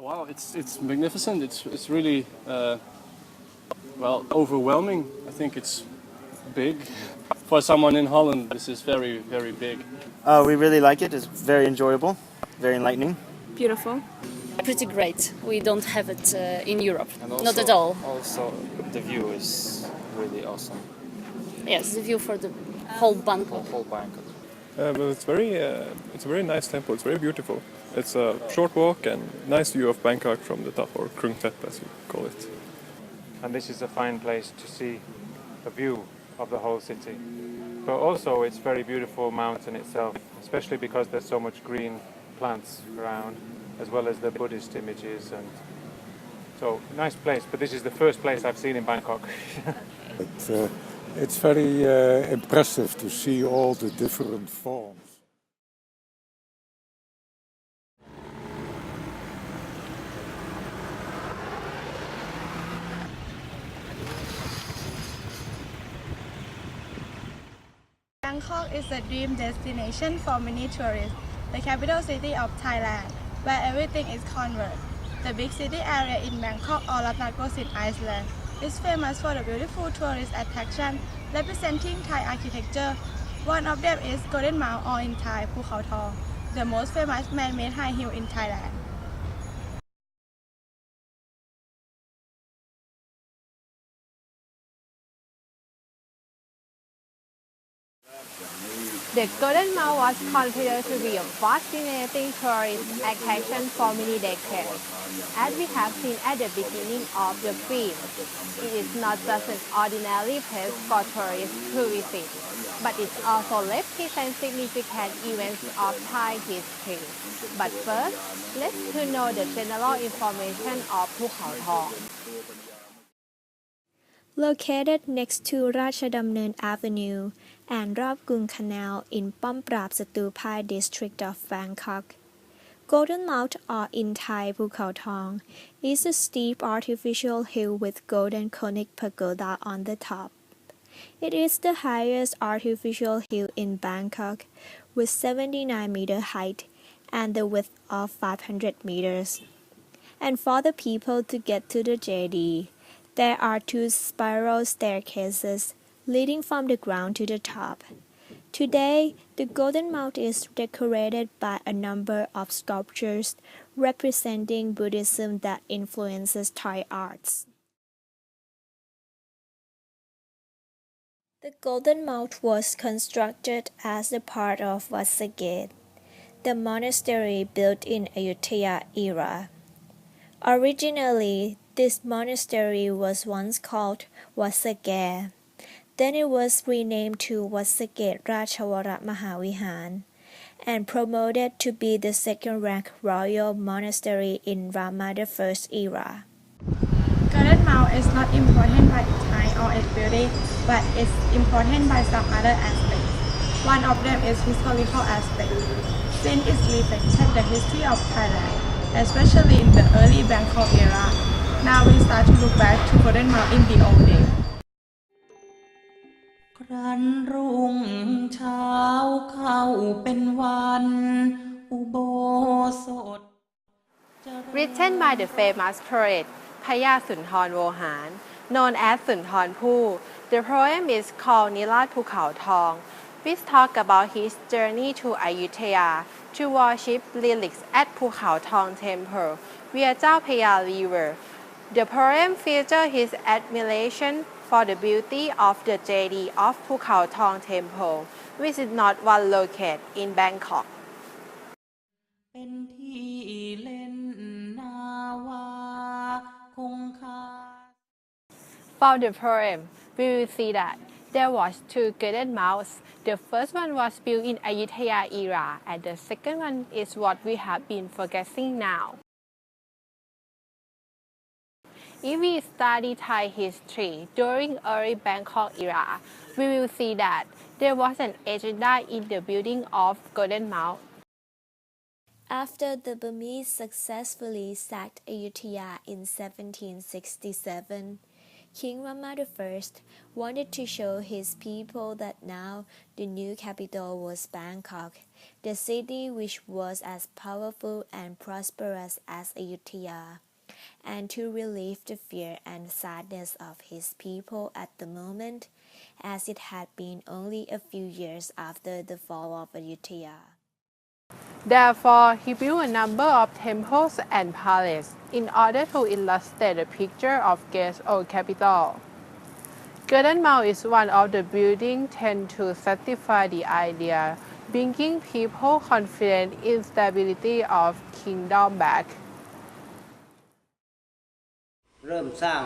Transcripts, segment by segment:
Wow, it's magnificent. It's really overwhelming. I think it's big for someone in Holland. This is very big. We really like it. It's very enjoyable, very enlightening. Beautiful. Pretty great. We don't have it in Europe. And also, Not at all. Also, the view is really awesome. Yes, the view for the whole Bangkok. Whole Bangkok. But it's a very nice temple. It's very beautiful. It's a short walk and nice view of Bangkok from the top, or Krung Thep as you call it. And this is a fine place to see a view of the whole city. But also it's very beautiful mountain itself, especially because there's so much green plants around, as well as the Buddhist images. And so nice place, but this is the first place I've seen in Bangkok. It's very impressive to see all the different forms. Bangkok is a dream destination for many tourists, the capital city of Thailand, where everything is converged. The big city area in Bangkok or Ratnakot, Iceland, is famous for the beautiful tourist attractions representing Thai architecture. One of them is Golden Mount, or in Thai, Phu Khao Thong, the most famous man-made high hill in Thailand. The Golden Mount was considered to be a fascinating tourist attraction for many decades. As we have seen at the beginning of the film, it is not just an ordinary place for tourists to visit, but it also represents significant events of Thai history. But first, let's know the general information of Phu Khao Thong. Located next to Ratchadamnern Avenue and Rawgung Canal in Pom Prap Satupai district of Bangkok, Golden Mount, or in Thai Phu Khao Thong, is a steep artificial hill with golden conic pagoda on the top. It is the highest artificial hill in Bangkok, with 79-meter height and the width of 500 meters. And for the people to get to the JD, there are two spiral staircases leading from the ground to the top. Today, the Golden Mount is decorated by a number of sculptures representing Buddhism that influences Thai arts. The Golden Mount was constructed as a part of Wat Saket, the monastery built in Ayutthaya era. Originally, this monastery was once called Wat Saket. Then it was renamed to Wat Saket Rachawara Mahavihan and promoted to be the second-ranked royal monastery in Rama I era. Golden Mount is not important by its height or its beauty, but it's important by some other aspects. One of them is historical aspect, since it reflects the history of Thailand, especially in the early Bangkok era. Now we start to look back to Golden Mount in the old days. ครั้นรุ่งเช้าเข้าเป็นวันอุโบสถ Written by the famous poet Phaya Suntharohan, known as Sunthanpu, the poem is called Nilat Phu Khao Thong, which talks about his journey to Ayutthaya to worship relics at Phu Khao Thong Temple via Chao Phraya River. The poem features his admiration for the beauty of the JD of Phu Khao Thong Temple, which is not one located in Bangkok. เป็นที่เล่นนาวาคงคา For the poem, we will see that there was two golden mounts. The first one was built in Ayutthaya era, and the second one is what we have been focusing now. If we study Thai history during early Bangkok era, we will see that there was an agenda in the building of Golden Mount. After the Burmese successfully sacked Ayutthaya in 1767, King Rama I wanted to show his people that now the new capital was Bangkok, the city which was as powerful and prosperous as Ayutthaya, and to relieve the fear and sadness of his people at the moment, as it had been only a few years after the fall of Ayutthaya. Therefore, he built a number of temples and palaces in order to illustrate the picture of Gate's old capital. Golden Mount is one of the buildings tend to satisfy the idea, bringing people confidence in stability of kingdom back. เริ่มสร้าง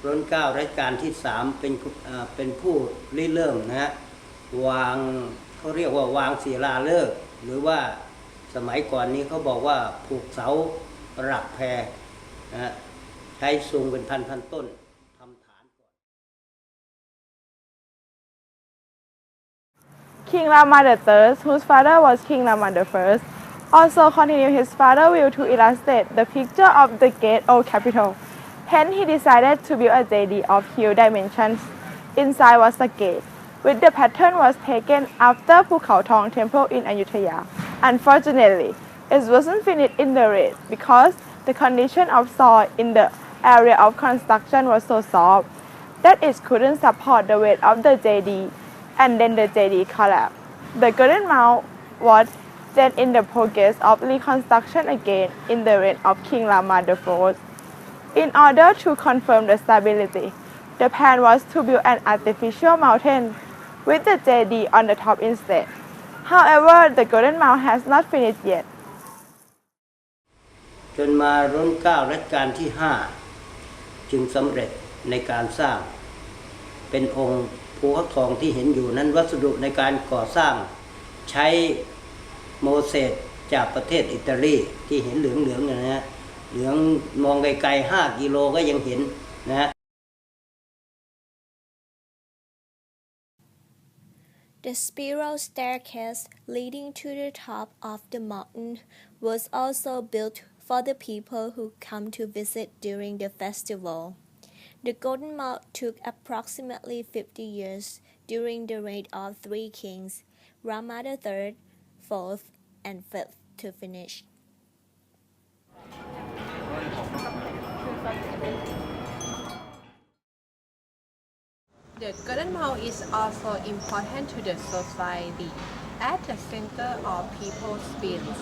รัชกาลรัชกาลที่3เป็นผู้ริเริ่มนะฮะวางเขาเรียกว่าวางศิลาฤกษ์หรือว่าสมัยก่อนนี้เขาบอกว่าผูกเสาหลักแพนะฮะใช้สูงเป็นพันต้นทำฐานก่อน King Rama III, whose father was King Rama I, also continued his father's will to illustrate the picture of the Gate old capital. Hence, he decided to build a deity of huge dimensions. Inside was a gate, which the pattern was taken after Phukhao Thong temple in Ayutthaya. Unfortunately, it wasn't finished in the rain because the condition of soil in the area of construction was so soft that it couldn't support the weight of the deity, and then the deity collapsed. The Golden Mount was then in the progress of reconstruction again in the reign of King Rama IV. In order to confirm the stability, the plan was to build an artificial mountain with the deity on the top instead. However, the Golden Mount has not finished yet. จนมารัชกาลรัชกาลที่5จึงสำเร็จในการสร้างเป็นองค์ภูเขาทองที่เห็นอยู่นั้นวัสดุในการก่อสร้างใช้โมเสสจากประเทศอิตาลีที่เห็นเหลืองๆนะฮะเหลืองมองไกลๆ5 กิโลก็ยังเห็นนะฮะ The spiral staircase leading to the top of the mountain was also built for the people who come to visit during the festival. The Golden Mount took approximately 50 years during the reign of 3 kings, Rama III, 4th, and 5th, to finish. The Golden Mount is also important to the society. At the center of people's spirits,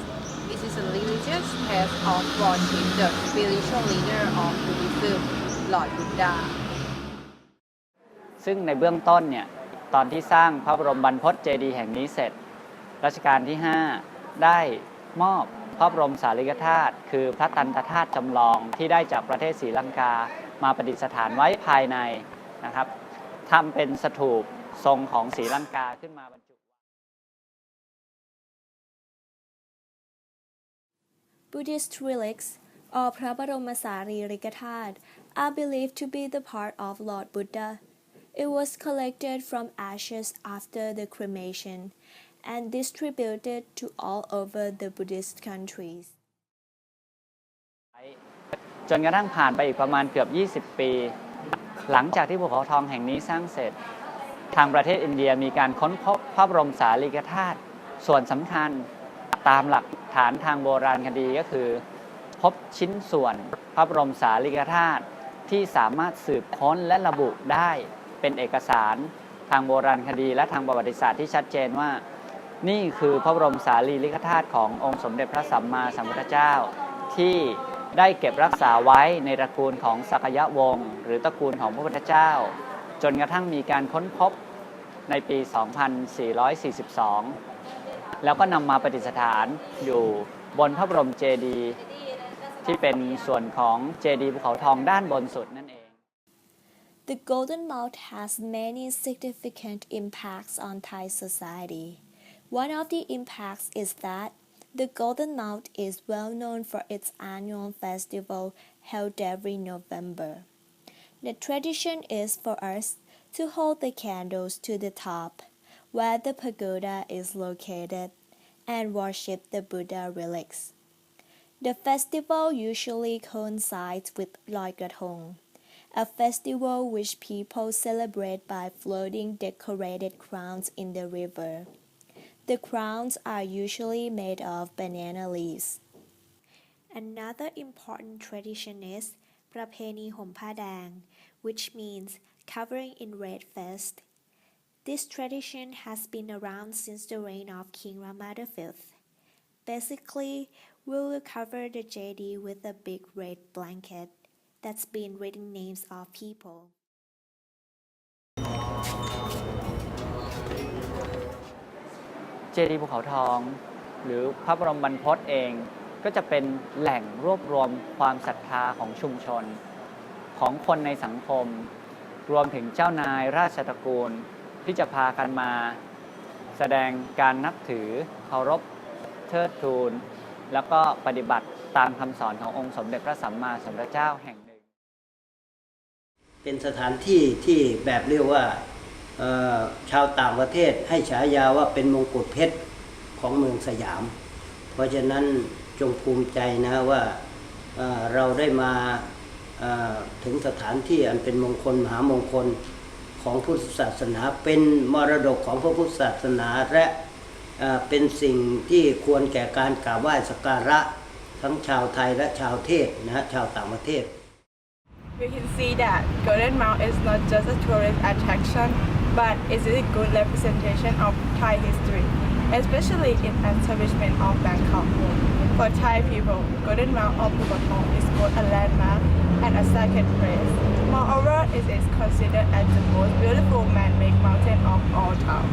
it is a religious place of worship the spiritual leader of Buddhism, Lord Buddha. ซึ่งในเบื้องต้นเนี่ยตอนที่สร้างพระบรมบรรพตเจดีย์แห่งนี้เสร็จรัชกาลที่ 5 ได้มอบพระบรมสารีริกธาตุคือพระตันตธาตุจำลองที่ได้จากประเทศศรีลังกามาประดิษฐานไว้ภายในนะครับทำเป็นสถูปทรงของศรีลังกาขึ้นมาบรรจุ Buddhist relics or พระบรมสารีริกธาตุ are believed to be the part of Lord Buddha. It was collected from ashes after the cremation and distributed to all over the Buddhist countries. จนกระทั่งผ่านไปอีกประมาณเกือบ 20 ปี หลังจากที่ภูเขาทองแห่งนี้สร้างเสร็จทางประเทศอินเดียมีการค้นพบพระบรมสารีริกธาตุส่วนสำคัญตามหลักฐานทางโบราณคดีก็คือพบชิ้นส่วนพระบรมสารีริกธาตุที่สามารถสืบค้นและระบุได้เป็นเอกสารทางโบราณคดีและทางประวัติศาสตร์ที่ชัดเจนว่านี่คือพระบรมสารีริกธาตุขององค์สมเด็จพระสัมมาสัมพุทธเจ้าที่ได้เก็บรักษาไว้ในตระกูลของสักยวงศ์หรือตระกูลของพระพุทธเจ้าจนกระทั่งมีการค้นพบในปี 2442 แล้วก็นำมาประดิษฐานอยู่บนพระบรมเจดีย์ที่เป็นส่วนของเจดีย์ภูเขาทองด้านบนสุดนั่นเอง The Golden Mount has many significant impacts on Thai society. One of the impacts is that the Golden Mount is well known for its annual festival held every November. The tradition is for us to hold the candles to the top, where the pagoda is located, and worship the Buddha relics. The festival usually coincides with Loi Krathong, a festival which people celebrate by floating decorated crowns in the river. The crowns are usually made of banana leaves. Another important tradition is ประเพณีห่มผ้าแดง which means covering in red first. This tradition has been around since the reign of King Rama V. Basically, we will cover the JD with a big red blanket that's been written names of people. เจดีย์ภูเขาทองหรือพระบรมบรรพตเองก็จะเป็นแหล่งรวบรวมความศรัทธาของชุมชนของคนในสังคมรวมถึงเจ้านายราชตระกูลที่จะพากันมาแสดงการนับถือเคารพเทิดทูนแล้วก็ปฏิบัติตามคำสอนขององค์สมเด็จพระสัมมาสัมพุทธเจ้าแห่งหนึ่งเป็นสถานที่ที่แบบเรียกว่าชาวต่างประเทศให้ฉายาว่าเป็นมงกุฎเพชรของเมืองสยามเพราะฉะนั้นจงภูมิใจนะว่าเราได้มาถึงสถานที่อันเป็นมงคลมหามงคลของพุทธศาสนาเป็นมรดกของพระพุทธศาสนาและเป็นสิ่งที่ควรแก่การกราบไหว้สักการะทั้งชาวไทยและชาวเทศนะชาวต่างประเทศ We can see that Golden Mount is not just a tourist attraction, but is a good representation of Thai history, especially in establishment of Bangkok. For Thai people, Golden Mount of Phuket is both a landmark and a sacred place. Moreover, it is considered as the most beautiful man-made mountain of all time.